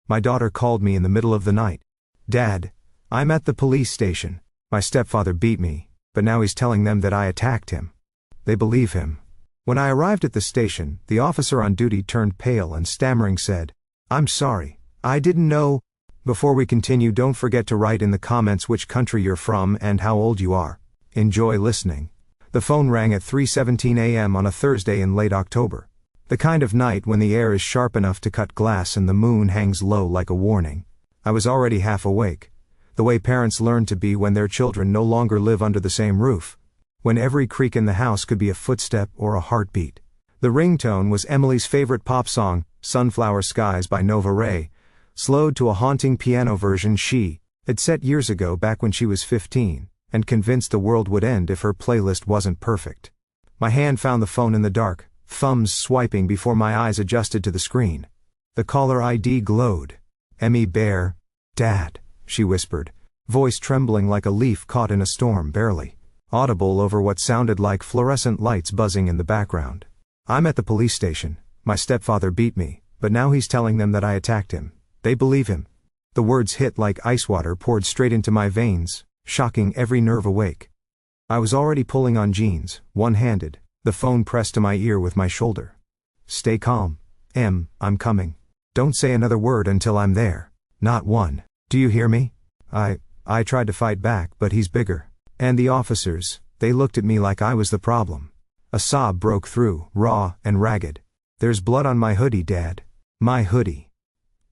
My daughter called me in the middle of the night. Dad, I'm at the police station. My stepfather beat me, but now he's telling them that I attacked him. They believe him. When I arrived at the station, the officer on duty turned pale and stammering said, "I'm sorry, I didn't know." Before we continue, don't forget to write in the comments which country you're from and how old you are. Enjoy listening. The phone rang at 3:17 a.m. on a Thursday in late October. The kind of night when the air is sharp enough to cut glass and the moon hangs low like a warning. I was already half awake. The way parents learn to be when their children no longer live under the same roof. When every creak in the house could be a footstep or a heartbeat. The ringtone was Emily's favorite pop song, Sunflower Skies by Nova Ray, slowed to a haunting piano version she had set years ago back when she was 15, and convinced the world would end if her playlist wasn't perfect. My hand found the phone in the dark, thumbs swiping before my eyes adjusted to the screen. The caller ID glowed. "Emmy Bear, Dad," she whispered, voice trembling like a leaf caught in a storm, barely audible over what sounded like fluorescent lights buzzing in the background. "I'm at the police station. My stepfather beat me, but now he's telling them that I attacked him. They believe him." The words hit like ice water poured straight into my veins, shocking every nerve awake. I was already pulling on jeans, one-handed, the phone pressed to my ear with my shoulder. "Stay calm. Em, I'm coming. Don't say another word until I'm there. Not one. Do you hear me?" I tried to fight back, but he's bigger. And the officers, they looked at me like I was the problem. A sob broke through, raw and ragged. "There's blood on my hoodie, Dad. My hoodie.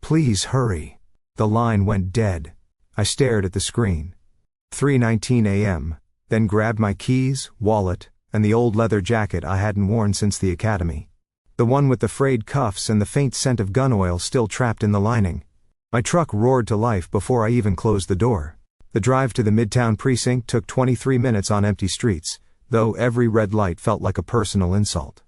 Please hurry." The line went dead. I stared at the screen. 3:19 a.m., then grabbed my keys, wallet, and the old leather jacket I hadn't worn since the academy. The one with the frayed cuffs and the faint scent of gun oil still trapped in the lining. My truck roared to life before I even closed the door. The drive to the Midtown precinct took 23 minutes on empty streets, though every red light felt like a personal insult.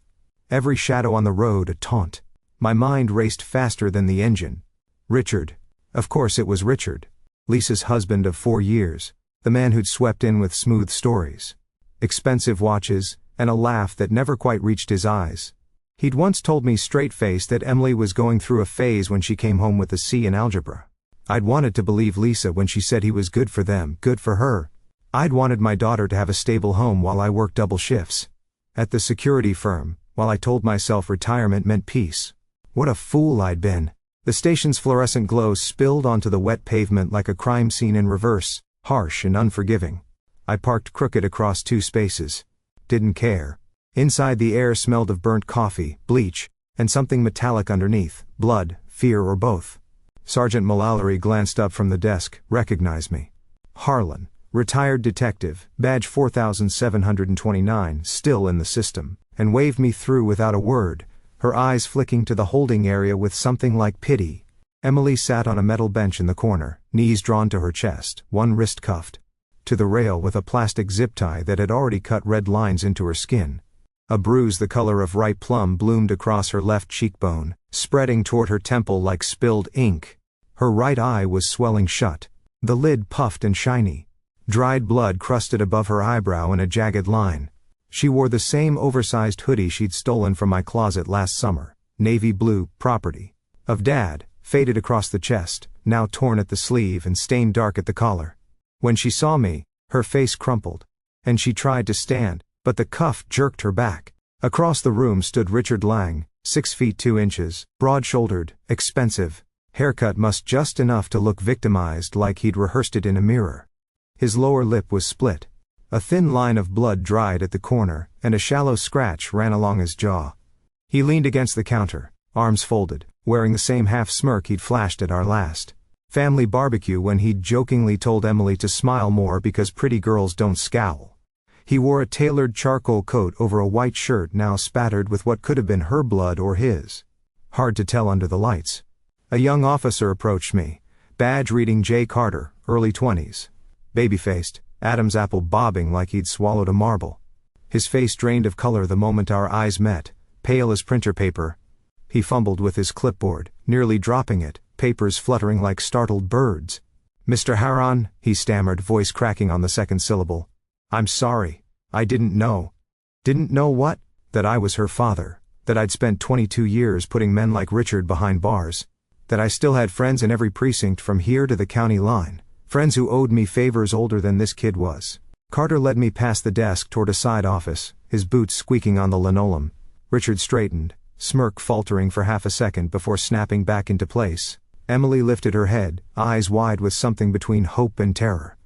Every shadow on the road a taunt. My mind raced faster than the engine. Richard. Of course it was Richard. Lisa's husband of 4 years. The man who'd swept in with smooth stories, expensive watches, and a laugh that never quite reached his eyes. He'd once told me straight-faced that Emily was going through a phase when she came home with a C in algebra. I'd wanted to believe Lisa when she said he was good for them, good for her. I'd wanted my daughter to have a stable home while I worked double shifts at the security firm, while I told myself retirement meant peace. What a fool I'd been. The station's fluorescent glow spilled onto the wet pavement like a crime scene in reverse, harsh and unforgiving. I parked crooked across 2 spaces. Didn't care. Inside, the air smelled of burnt coffee, bleach, and something metallic underneath, blood, fear, or both. Sergeant Mullally glanced up from the desk, recognized me. Harlan, retired detective, badge 4729, still in the system, and waved me through without a word, her eyes flicking to the holding area with something like pity. Emily sat on a metal bench in the corner, knees drawn to her chest, one wrist cuffed to the rail with a plastic zip tie that had already cut red lines into her skin. A bruise the color of ripe plum bloomed across her left cheekbone, spreading toward her temple like spilled ink. Her right eye was swelling shut, the lid puffed and shiny. Dried blood crusted above her eyebrow in a jagged line. She wore the same oversized hoodie she'd stolen from my closet last summer, navy blue, property of Dad, faded across the chest, now torn at the sleeve and stained dark at the collar. When she saw me, her face crumpled, and she tried to stand, but the cuff jerked her back. Across the room stood Richard Lang, 6 feet 2 inches, broad-shouldered, expensive, haircut just enough to look victimized, like he'd rehearsed it in a mirror. His lower lip was split. A thin line of blood dried at the corner, and a shallow scratch ran along his jaw. He leaned against the counter, arms folded, wearing the same half-smirk he'd flashed at our last family barbecue when he'd jokingly told Emily to smile more because pretty girls don't scowl. He wore a tailored charcoal coat over a white shirt now spattered with what could have been her blood or his. Hard to tell under the lights. A young officer approached me, badge reading J. Carter, early 20s. Baby-faced, Adam's apple bobbing like he'd swallowed a marble. His face drained of color the moment our eyes met, pale as printer paper. He fumbled with his clipboard, nearly dropping it, papers fluttering like startled birds. "Mr. Haran," he stammered, voice cracking on the second syllable. "I'm sorry. I didn't know." Didn't know what? That I was her father. That I'd spent 22 years putting men like Richard behind bars. That I still had friends in every precinct from here to the county line. Friends who owed me favors older than this kid was. Carter led me past the desk toward a side office, his boots squeaking on the linoleum. Richard straightened, smirk faltering for half a second before snapping back into place. Emily lifted her head, eyes wide with something between hope and terror.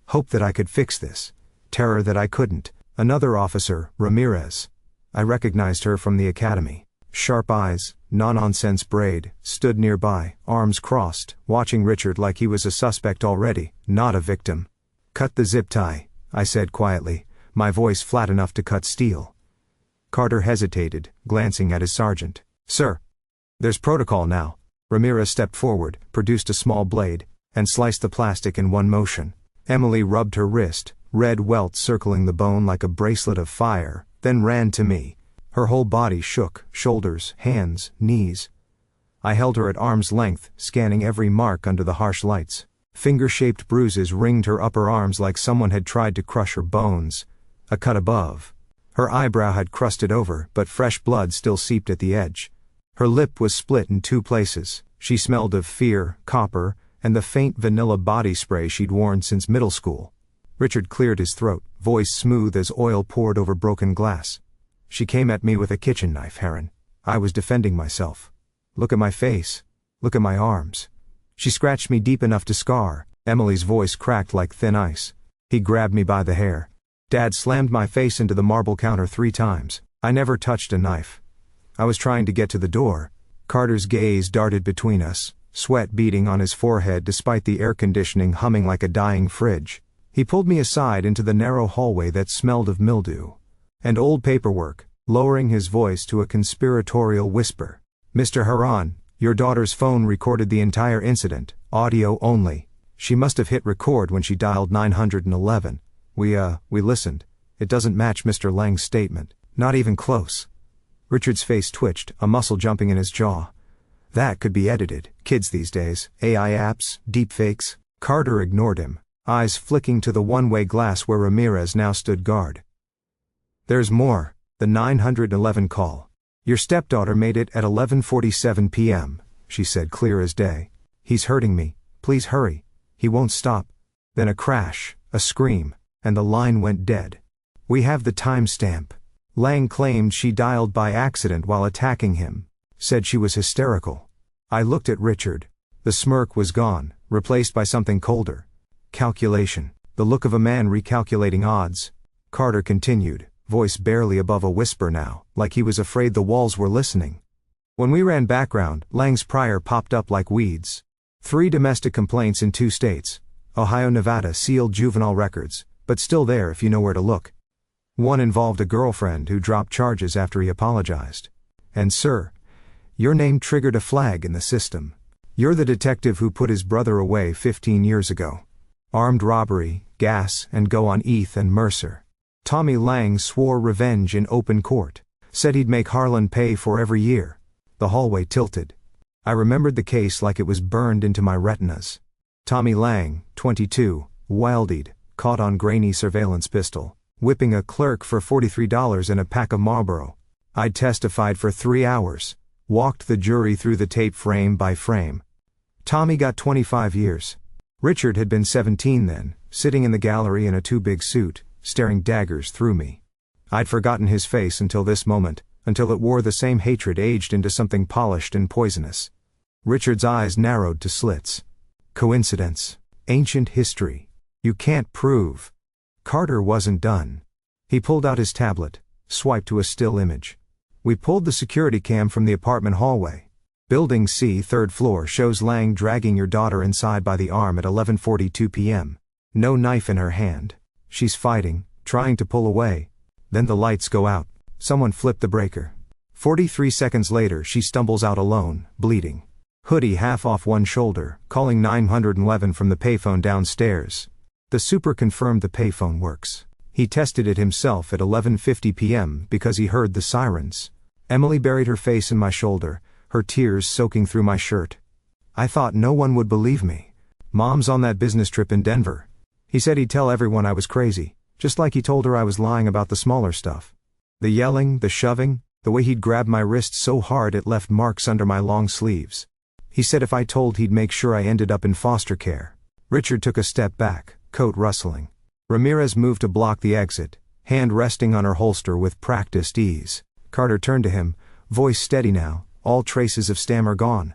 Hope that I could fix this. Terror that I couldn't. Another officer, Ramirez. I recognized her from the academy. Sharp eyes, no-nonsense braid, stood nearby, arms crossed, watching Richard like he was a suspect already, not a victim. "Cut the zip tie," I said quietly, my voice flat enough to cut steel. Carter hesitated, glancing at his sergeant. "Sir, there's protocol now." Ramirez stepped forward, produced a small blade, and sliced the plastic in one motion. Emily rubbed her wrist, red welt circling the bone like a bracelet of fire, then ran to me. Her whole body shook, shoulders, hands, knees. I held her at arm's length, scanning every mark under the harsh lights. Finger-shaped bruises ringed her upper arms like someone had tried to crush her bones. A cut above. Her eyebrow had crusted over, but fresh blood still seeped at the edge. Her lip was split in two places. She smelled of fear, copper, and the faint vanilla body spray she'd worn since middle school. Richard cleared his throat, voice smooth as oil poured over broken glass. "She came at me with a kitchen knife, Heron. I was defending myself. Look at my face. Look at my arms. She scratched me deep enough to scar." Emily's voice cracked like thin ice. He grabbed me by the hair. "Dad slammed my face into the marble counter 3 times. I never touched a knife. I was trying to get to the door." Carter's gaze darted between us, sweat beading on his forehead despite the air conditioning humming like a dying fridge. He pulled me aside into the narrow hallway that smelled of mildew and old paperwork, lowering his voice to a conspiratorial whisper. "Mr. Heron, your daughter's phone recorded the entire incident, audio only. She must have hit record when she dialed 911. We listened. It doesn't match Mr. Lang's statement. Not even close." Richard's face twitched, a muscle jumping in his jaw. That could be edited. Kids these days, AI apps, deepfakes. Carter ignored him, eyes flicking to the one-way glass where Ramirez now stood guard. "There's more. The 911 call. Your stepdaughter made it at 11:47 p.m., she said clear as day. He's hurting me. Please hurry. He won't stop." Then a crash, a scream, and the line went dead. "We have the timestamp. Lang claimed she dialed by accident while attacking him. Said she was hysterical." I looked at Richard. The smirk was gone, replaced by something colder. Calculation. The look of a man recalculating odds. Carter continued, voice barely above a whisper now, like he was afraid the walls were listening. "When we ran background, Lang's prior popped up like weeds. 3 domestic complaints in 2 states. Ohio, Nevada sealed juvenile records, but still there if you know where to look. One involved a girlfriend who dropped charges after he apologized. And sir, your name triggered a flag in the system. You're the detective who put his brother away 15 years ago. Armed robbery, gas, and go on Eth and Mercer. Tommy Lang swore revenge in open court. Said he'd make Harlan pay for every year." The hallway tilted. I remembered the case like it was burned into my retinas. Tommy Lang, 22, wildied, caught on grainy surveillance pistol, whipping a clerk for $43 and a pack of Marlboro. I'd testified for 3 hours, walked the jury through the tape frame by frame. Tommy got 25 years. Richard had been 17 then, sitting in the gallery in a too big suit, staring daggers through me. I'd forgotten his face until this moment, until it wore the same hatred aged into something polished and poisonous. Richard's eyes narrowed to slits. Coincidence. Ancient history. You can't prove. Carter wasn't done. He pulled out his tablet, swiped to a still image. "We pulled the security cam from the apartment hallway. Building C, 3rd floor shows Lang dragging your daughter inside by the arm at 11:42 p.m. No knife in her hand. She's fighting, trying to pull away. Then the lights go out. Someone flipped the breaker. 43 seconds later she stumbles out alone, bleeding. Hoodie half off one shoulder, calling 911 from the payphone downstairs. The super confirmed the payphone works. He tested it himself at 11:50 p.m. because he heard the sirens. Emily buried her face in my shoulder, her tears soaking through my shirt. I thought no one would believe me. Mom's on that business trip in Denver. He said he'd tell everyone I was crazy, just like he told her I was lying about the smaller stuff. The yelling, the shoving, the way he'd grabbed my wrist so hard it left marks under my long sleeves. He said if I told he'd make sure I ended up in foster care. Richard took a step back, coat rustling. Ramirez moved to block the exit, hand resting on her holster with practiced ease. Carter turned to him, voice steady now, all traces of stammer gone.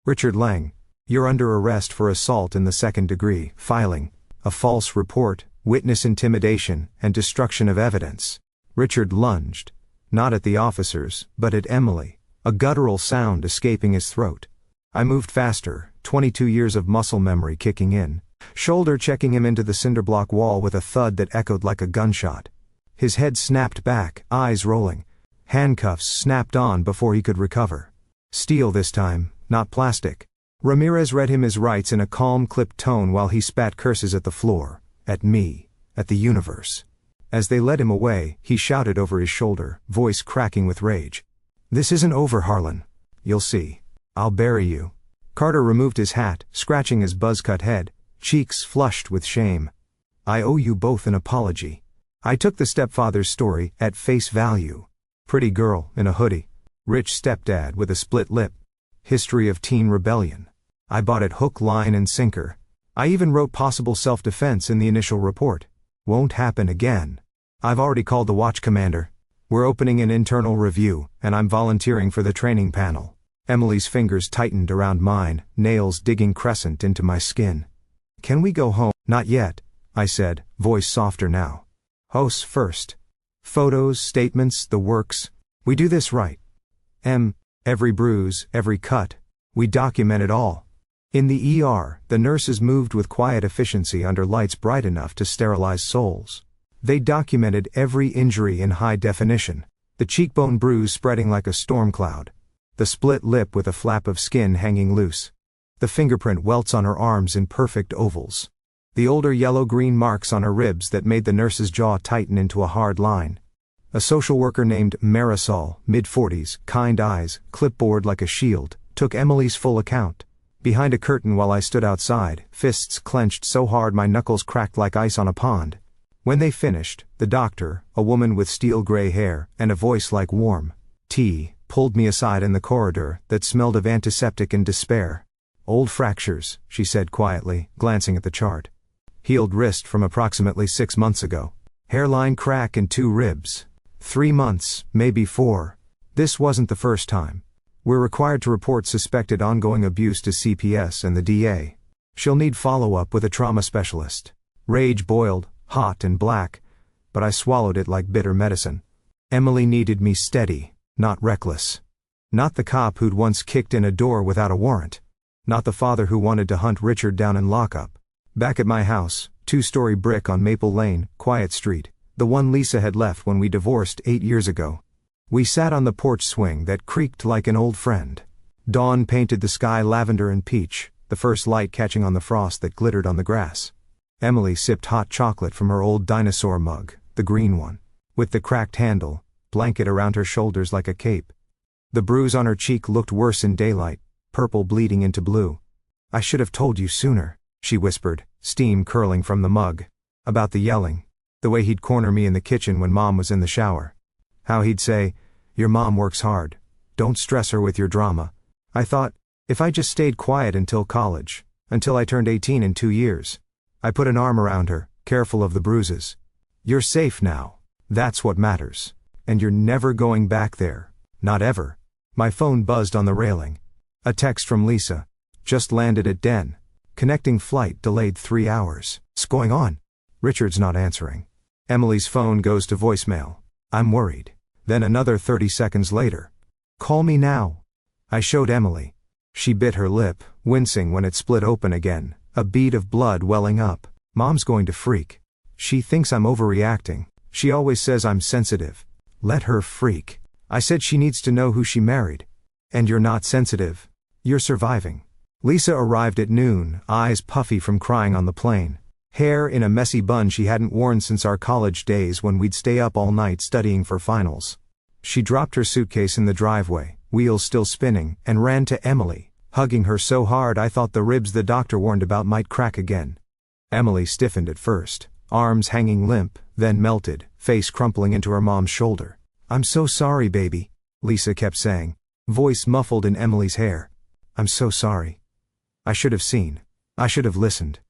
Richard Lang, you're under arrest for assault in the 2nd degree, filing a false report, witness intimidation, and destruction of evidence. Richard lunged, not at the officers, but at Emily, a guttural sound escaping his throat. I moved faster, 22 years of muscle memory kicking in, shoulder checking him into the cinderblock wall with a thud that echoed like a gunshot. His head snapped back, eyes rolling. Handcuffs snapped on before he could recover. Steel this time, not plastic. Ramirez read him his rights in a calm, clipped tone while he spat curses at the floor, at me, at the universe. As they led him away, he shouted over his shoulder, voice cracking with rage. This isn't over, Harlan. You'll see. I'll bury you. Carter removed his hat, scratching his buzz-cut head, cheeks flushed with shame. I owe you both an apology. I took the stepfather's story at face value. Pretty girl in a hoodie. Rich stepdad with a split lip. History of teen rebellion. I bought it hook, line, and sinker. I even wrote possible self-defense in the initial report. Won't happen again. I've already called the watch commander. We're opening an internal review, and I'm volunteering for the training panel. Emily's fingers tightened around mine, nails digging crescent into my skin. Can we go home? Not yet, I said, voice softer now. Hosts first. Photos, statements, the works. We do this right. Every bruise, every cut. We document it all. In the ER, the nurses moved with quiet efficiency under lights bright enough to sterilize souls. They documented every injury in high definition. The cheekbone bruise spreading like a storm cloud. The split lip with a flap of skin hanging loose. The fingerprint welts on her arms in perfect ovals. The older yellow-green marks on her ribs that made the nurse's jaw tighten into a hard line. A social worker named Marisol, mid-40s, kind eyes, clipboard like a shield, took Emily's full account. Behind a curtain while I stood outside, fists clenched so hard my knuckles cracked like ice on a pond. When they finished, the doctor, a woman with steel-gray hair and a voice like warm tea, pulled me aside in the corridor that smelled of antiseptic and despair. Old fractures, she said quietly, glancing at the chart. Healed wrist from approximately 6 months ago. Hairline crack and 2 ribs. 3 months, maybe 4. This wasn't the first time. We're required to report suspected ongoing abuse to CPS and the DA. She'll need follow-up with a trauma specialist. Rage boiled, hot and black, but I swallowed it like bitter medicine. Emily needed me steady, not reckless. Not the cop who'd once kicked in a door without a warrant. Not the father who wanted to hunt Richard down in lockup. Back at my house, 2-story brick on Maple Lane, quiet street, the one Lisa had left when we divorced 8 years ago. We sat on the porch swing that creaked like an old friend. Dawn painted the sky lavender and peach, the first light catching on the frost that glittered on the grass. Emily sipped hot chocolate from her old dinosaur mug, the green one, with the cracked handle, blanket around her shoulders like a cape. The bruise on her cheek looked worse in daylight, purple bleeding into blue. I should have told you sooner, she whispered, steam curling from the mug. About the yelling. The way he'd corner me in the kitchen when Mom was in the shower. How he'd say, "Your mom works hard. Don't stress her with your drama." I thought, if I just stayed quiet until college, until I turned 18 in 2 years. I put an arm around her, careful of the bruises. You're safe now. That's what matters. And you're never going back there. Not ever. My phone buzzed on the railing. A text from Lisa. Just landed at Den. Connecting flight delayed 3 hours. What's going on? Richard's not answering. Emily's phone goes to voicemail. I'm worried. Then another 30 seconds later. Call me now. I showed Emily. She bit her lip, wincing when it split open again, a bead of blood welling up. Mom's going to freak. She thinks I'm overreacting. She always says I'm sensitive. Let her freak. I said she needs to know who she married. And you're not sensitive. You're surviving. Lisa arrived at noon, eyes puffy from crying on the plane. Hair in a messy bun she hadn't worn since our college days when we'd stay up all night studying for finals. She dropped her suitcase in the driveway, wheels still spinning, and ran to Emily, hugging her so hard I thought the ribs the doctor warned about might crack again. Emily stiffened at first, arms hanging limp, then melted, face crumpling into her mom's shoulder. I'm so sorry, baby, Lisa kept saying, voice muffled in Emily's hair. I'm so sorry. I should have seen. I should have listened.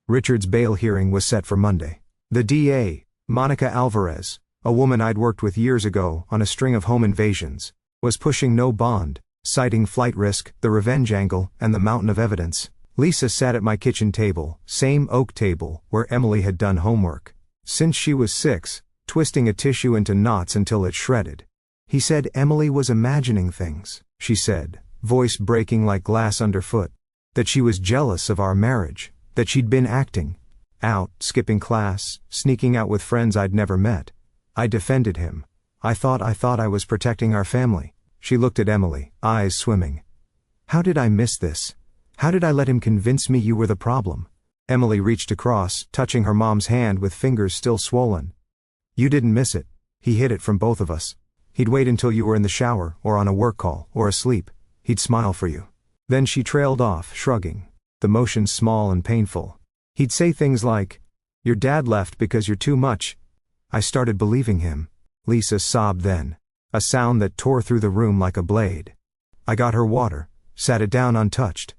Richard's bail hearing was set for Monday. The DA, Monica Alvarez, a woman I'd worked with years ago on a string of home invasions, was pushing no bond, citing flight risk, the revenge angle, and the mountain of evidence. Lisa sat at my kitchen table, same oak table where Emily had done homework since she was 6, twisting a tissue into knots until it shredded. He said Emily was imagining things, she said, voice breaking like glass underfoot. That she was jealous of our marriage, that she'd been acting out, skipping class, sneaking out with friends I'd never met. I defended him. I thought I was protecting our family. She looked at Emily, eyes swimming. How did I miss this? How did I let him convince me you were the problem? Emily reached across, touching her mom's hand with fingers still swollen. You didn't miss it. He hid it from both of us. He'd wait until you were in the shower, or on a work call, or asleep. He'd smile for you. Then she trailed off, shrugging, the motion small and painful. He'd say things like, your dad left because you're too much. I started believing him. Lisa sobbed then, a sound that tore through the room like a blade. I got her water, sat it down untouched.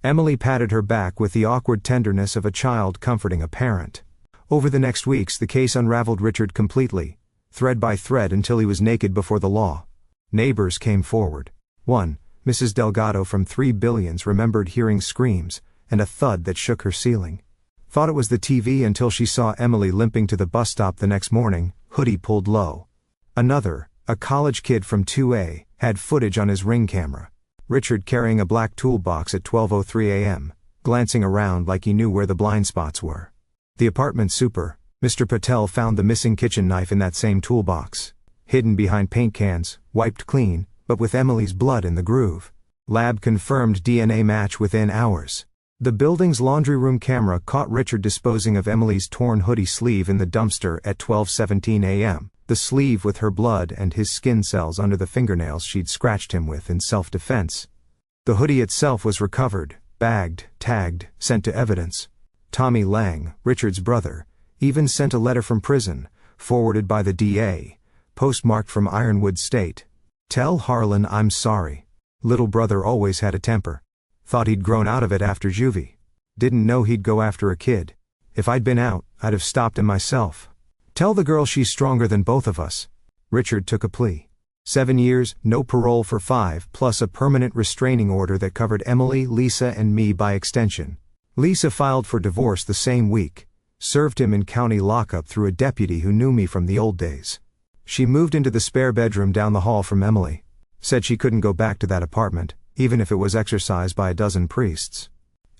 Emily patted her back with the awkward tenderness of a child comforting a parent. Over the next weeks the case unraveled Richard completely, thread by thread until he was naked before the law. Neighbors came forward. One, Mrs. Delgado from 3 Billions remembered hearing screams, and a thud that shook her ceiling. Thought it was the TV until she saw Emily limping to the bus stop the next morning, hoodie pulled low. Another, a college kid from 2A, had footage on his Ring camera. Richard carrying a black toolbox at 12:03 a.m., glancing around like he knew where the blind spots were. The apartment super, Mr. Patel, found the missing kitchen knife in that same toolbox, hidden behind paint cans, wiped clean, but with Emily's blood in the groove. Lab confirmed DNA match within hours. The building's laundry room camera caught Richard disposing of Emily's torn hoodie sleeve in the dumpster at 12:17 a.m., the sleeve with her blood and his skin cells under the fingernails she'd scratched him with in self-defense. The hoodie itself was recovered, bagged, tagged, sent to evidence. Tommy Lang, Richard's brother, even sent a letter from prison, forwarded by the DA, postmarked from Ironwood State. Tell Harlan I'm sorry. Little brother always had a temper. Thought he'd grown out of it after juvie. Didn't know he'd go after a kid. If I'd been out, I'd have stopped him myself. Tell the girl she's stronger than both of us. Richard took a plea. 7 years, no parole for 5, plus a permanent restraining order that covered Emily, Lisa and me by extension. Lisa filed for divorce the same week. Served him in county lockup through a deputy who knew me from the old days. She moved into the spare bedroom down the hall from Emily. Said she couldn't go back to that apartment, even if it was exercised by a dozen priests.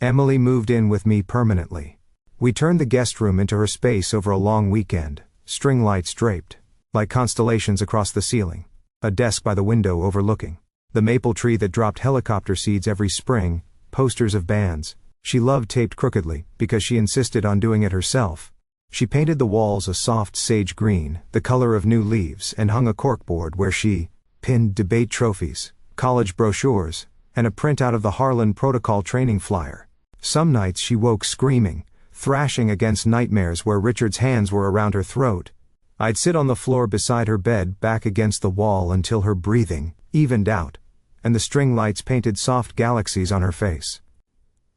Emily moved in with me permanently. We turned the guest room into her space over a long weekend, string lights draped, like constellations across the ceiling, a desk by the window overlooking the maple tree that dropped helicopter seeds every spring, posters of bands she loved taped crookedly because she insisted on doing it herself. She painted the walls a soft sage green, the color of new leaves, and hung a corkboard where she pinned debate trophies, college brochures, and a printout of the Harlan Protocol training flyer. Some nights she woke screaming, thrashing against nightmares where Richard's hands were around her throat. I'd sit on the floor beside her bed, back against the wall until her breathing evened out, and the string lights painted soft galaxies on her face.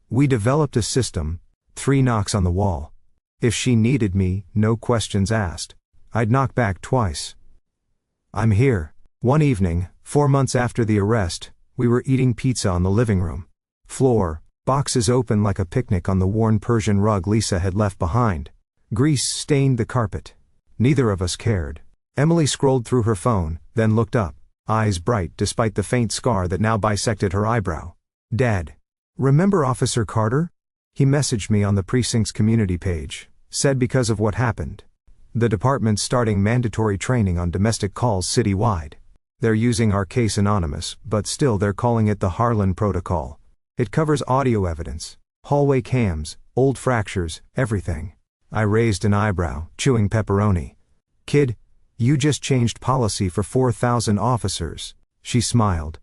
We developed a system, 3 knocks on the wall. If she needed me, no questions asked. I'd knock back twice. I'm here. One evening, 4 months after the arrest, we were eating pizza on the living room floor, boxes open like a picnic on the worn Persian rug Lisa had left behind. Grease stained the carpet. Neither of us cared. Emily scrolled through her phone, then looked up, eyes bright despite the faint scar that now bisected her eyebrow. Dad. Remember Officer Carter? He messaged me on the precinct's community page, said because of what happened. The department's starting mandatory training on domestic calls citywide. They're using our case anonymous, but still they're calling it the Harlan Protocol. It covers audio evidence, hallway cams, old fractures, everything. I raised an eyebrow, chewing pepperoni. Kid, you just changed policy for 4,000 officers. She smiled.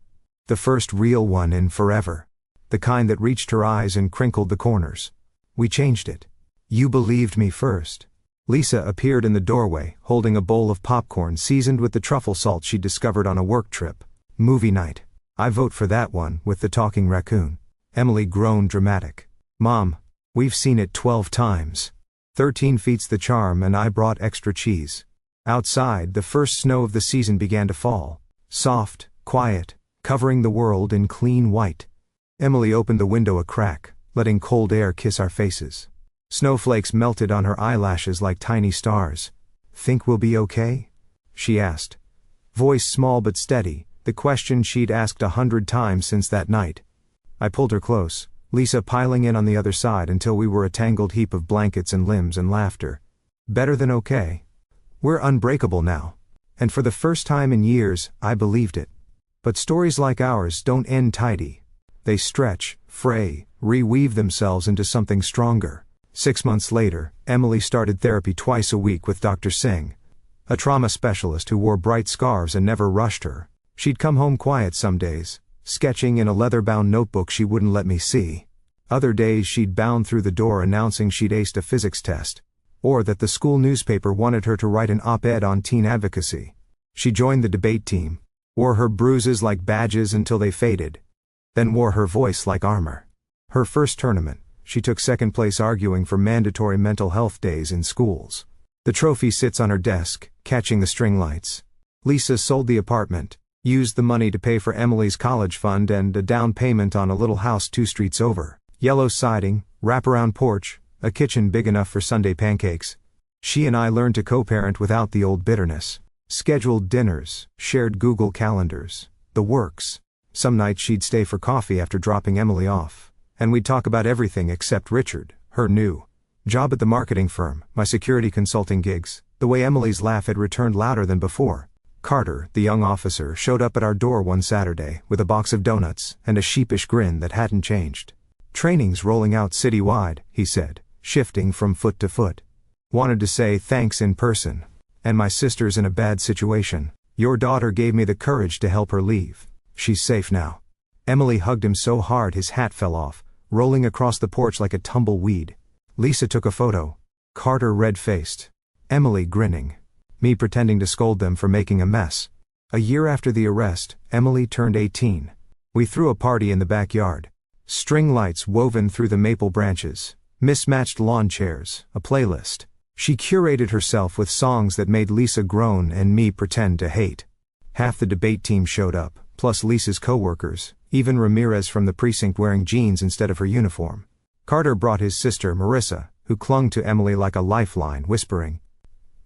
The first real one in forever. The kind that reached her eyes and crinkled the corners. We changed it. You believed me first. Lisa appeared in the doorway, holding a bowl of popcorn seasoned with the truffle salt she'd discovered on a work trip. Movie night. I vote for that one with the talking raccoon. Emily groaned dramatic. Mom, we've seen it 12 times. 13 feet's the charm, and I brought extra cheese. Outside, the first snow of the season began to fall. Soft, quiet, covering the world in clean white. Emily opened the window a crack, letting cold air kiss our faces. Snowflakes melted on her eyelashes like tiny stars. Think we'll be okay? She asked. Voice small but steady, the question she'd asked 100 times since that night. I pulled her close, Lisa piling in on the other side until we were a tangled heap of blankets and limbs and laughter. Better than okay. We're unbreakable now. And for the first time in years, I believed it. But stories like ours don't end tidy. They stretch, fray, reweave themselves into something stronger. 6 months later, Emily started therapy twice a week with Dr. Singh, a trauma specialist who wore bright scarves and never rushed her. She'd come home quiet some days, sketching in a leather-bound notebook she wouldn't let me see. Other days she'd bound through the door announcing she'd aced a physics test, or that the school newspaper wanted her to write an op-ed on teen advocacy. She joined the debate team, wore her bruises like badges until they faded, then wore her voice like armor. Her first tournament, she took second place arguing for mandatory mental health days in schools. The trophy sits on her desk, catching the string lights. Lisa sold the apartment, used the money to pay for Emily's college fund and a down payment on a little house 2 streets over. Yellow siding, wraparound porch, a kitchen big enough for Sunday pancakes. She and I learned to co-parent without the old bitterness. Scheduled dinners, shared Google calendars, the works. Some nights she'd stay for coffee after dropping Emily off, and we'd talk about everything except Richard, her new job at the marketing firm, my security consulting gigs, the way Emily's laugh had returned louder than before. Carter, the young officer, showed up at our door one Saturday with a box of donuts and a sheepish grin that hadn't changed. Training's rolling out citywide, he said, shifting from foot to foot. Wanted to say thanks in person. And my sister's in a bad situation. Your daughter gave me the courage to help her leave. She's safe now. Emily hugged him so hard his hat fell off, rolling across the porch like a tumbleweed. Lisa took a photo. Carter red-faced. Emily grinning. Me pretending to scold them for making a mess. A year after the arrest, Emily turned 18. We threw a party in the backyard. String lights woven through the maple branches, mismatched lawn chairs, a playlist. She curated herself with songs that made Lisa groan and me pretend to hate. Half the debate team showed up, plus Lisa's co-workers, even Ramirez from the precinct wearing jeans instead of her uniform. Carter brought his sister Marissa, who clung to Emily like a lifeline, whispering,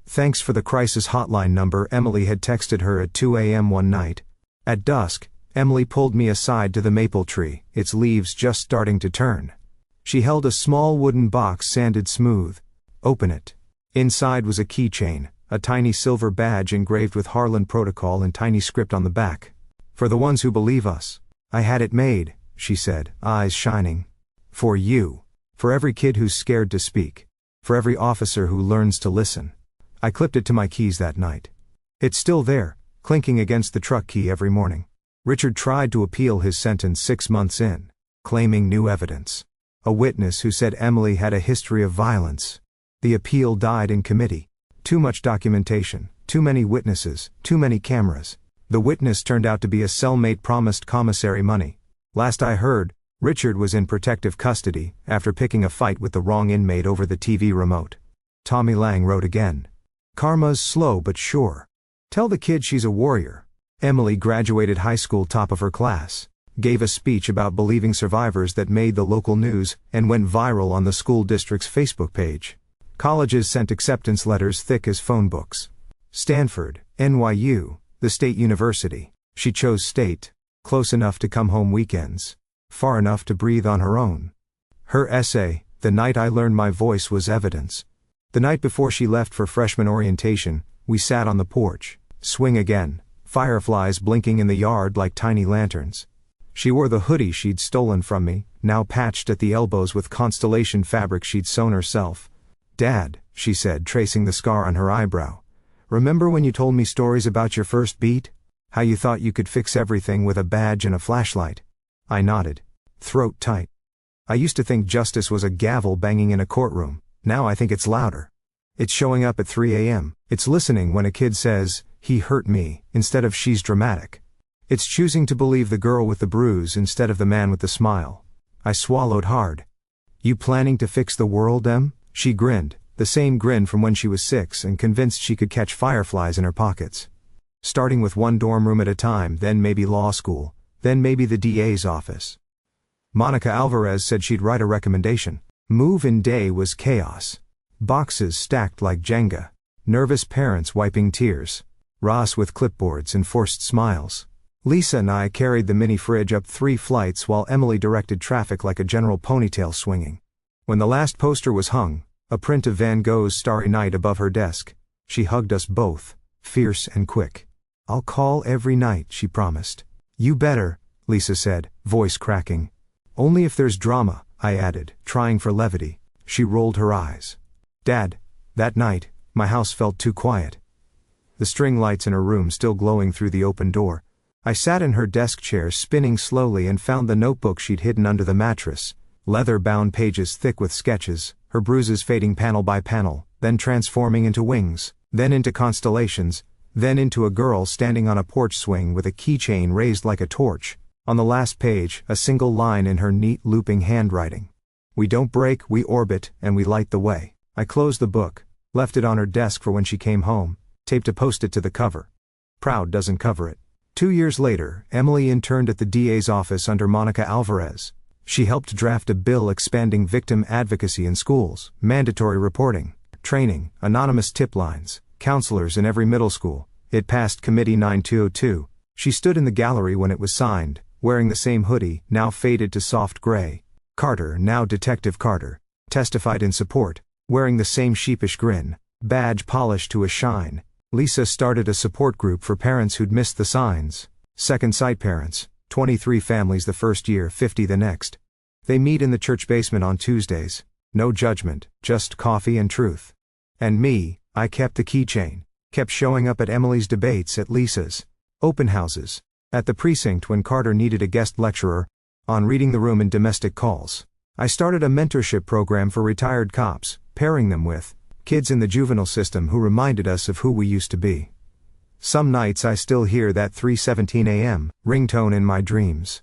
"Thanks for the crisis hotline number." Emily had texted her at 2 a.m. one night. At dusk, Emily pulled me aside to the maple tree, its leaves just starting to turn. She held a small wooden box sanded smooth. Open it. Inside was a keychain, a tiny silver badge engraved with Harlan Protocol in tiny script on the back. "For the ones who believe us. I had it made," she said, eyes shining. "For you. For every kid who's scared to speak. For every officer who learns to listen." I clipped it to my keys that night. It's still there, clinking against the truck key every morning. Richard tried to appeal his sentence 6 months in, claiming new evidence. A witness who said Emily had a history of violence. The appeal died in committee. Too much documentation, too many witnesses, too many cameras. The witness turned out to be a cellmate promised commissary money. Last I heard, Richard was in protective custody after picking a fight with the wrong inmate over the TV remote. Tommy Lang wrote again. "Karma's slow but sure. Tell the kid she's a warrior." Emily graduated high school top of her class, gave a speech about believing survivors that made the local news, and went viral on the school district's Facebook page. Colleges sent acceptance letters thick as phone books. Stanford, NYU, the state university. She chose state, close enough to come home weekends, far enough to breathe on her own. Her essay, "The Night I Learned My Voice," was evidence. The night before she left for freshman orientation, we sat on the porch, swing again, fireflies blinking in the yard like tiny lanterns. She wore the hoodie she'd stolen from me, now patched at the elbows with constellation fabric she'd sewn herself. "Dad," she said, tracing the scar on her eyebrow. "Remember when you told me stories about your first beat? How you thought you could fix everything with a badge and a flashlight?" I nodded, throat tight. I used to think justice was a gavel banging in a courtroom. Now I think it's louder. It's showing up at 3 a.m. It's listening when a kid says, "He hurt me," instead of "she's dramatic." It's choosing to believe the girl with the bruise instead of the man with the smile. I swallowed hard. You planning to fix the world, Em? She grinned, the same grin from when she was 6 and convinced she could catch fireflies in her pockets. Starting with one dorm room at a time, then maybe law school, then maybe the DA's office. Monica Alvarez said she'd write a recommendation. Move-in day was chaos. Boxes stacked like Jenga. Nervous parents wiping tears. Ross with clipboards and forced smiles. Lisa and I carried the mini fridge up 3 flights while Emily directed traffic like a general ponytail swinging. When the last poster was hung, a print of Van Gogh's Starry Night above her desk, she hugged us both, fierce and quick. I'll call every night, she promised. You better, Lisa said, voice cracking. Only if there's drama, I added, trying for levity. She rolled her eyes. Dad, that night, my house felt too quiet. The string lights in her room still glowing through the open door. I sat in her desk chair spinning slowly and found the notebook she'd hidden under the mattress, leather-bound pages thick with sketches, her bruises fading panel by panel, then transforming into wings, then into constellations, then into a girl standing on a porch swing with a keychain raised like a torch. On the last page, a single line in her neat looping handwriting. We don't break, we orbit, and we light the way. I closed the book, left it on her desk for when she came home, taped a post-it to the cover. Proud doesn't cover it. 2 years later, Emily interned at the DA's office under Monica Alvarez. She helped draft a bill expanding victim advocacy in schools, mandatory reporting, training, anonymous tip lines, counselors in every middle school. It passed Committee 9202. She stood in the gallery when it was signed, wearing the same hoodie, now faded to soft gray. Carter, now Detective Carter, testified in support, wearing the same sheepish grin, badge polished to a shine. Lisa started a support group for parents who'd missed the signs. Second sight parents, 23 families the first year, 50 the next. They meet in the church basement on Tuesdays. No judgment, just coffee and truth. And me, I kept the keychain, kept showing up at Emily's debates, at Lisa's open houses, at the precinct when Carter needed a guest lecturer, on reading the room in domestic calls. I started a mentorship program for retired cops, pairing them with kids in the juvenile system who reminded us of who we used to be. Some nights I still hear that 3:17 a.m. ringtone in my dreams.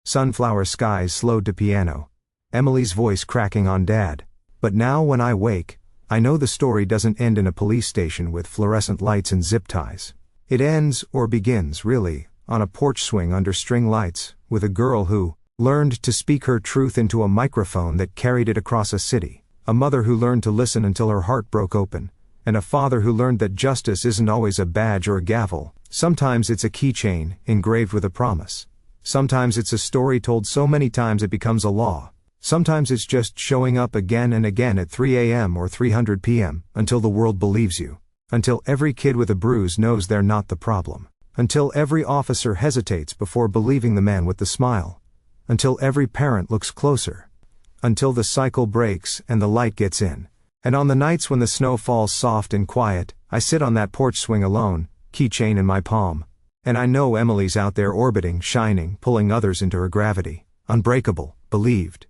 Sunflower skies slowed to piano. Emily's voice cracking on Dad. But now when I wake, I know the story doesn't end in a police station with fluorescent lights and zip ties. It ends, or begins, really, on a porch swing under string lights, with a girl who learned to speak her truth into a microphone that carried it across a city. A mother who learned to listen until her heart broke open, and a father who learned that justice isn't always a badge or a gavel. Sometimes it's a keychain, engraved with a promise. Sometimes it's a story told so many times it becomes a law. Sometimes it's just showing up again and again at 3 a.m. or 300 p.m., until the world believes you. Until every kid with a bruise knows they're not the problem. Until every officer hesitates before believing the man with the smile. Until every parent looks closer. Until the cycle breaks and the light gets in. And on the nights when the snow falls soft and quiet, I sit on that porch swing alone, keychain in my palm. And I know Emily's out there orbiting, shining, pulling others into her gravity. Unbreakable, believed.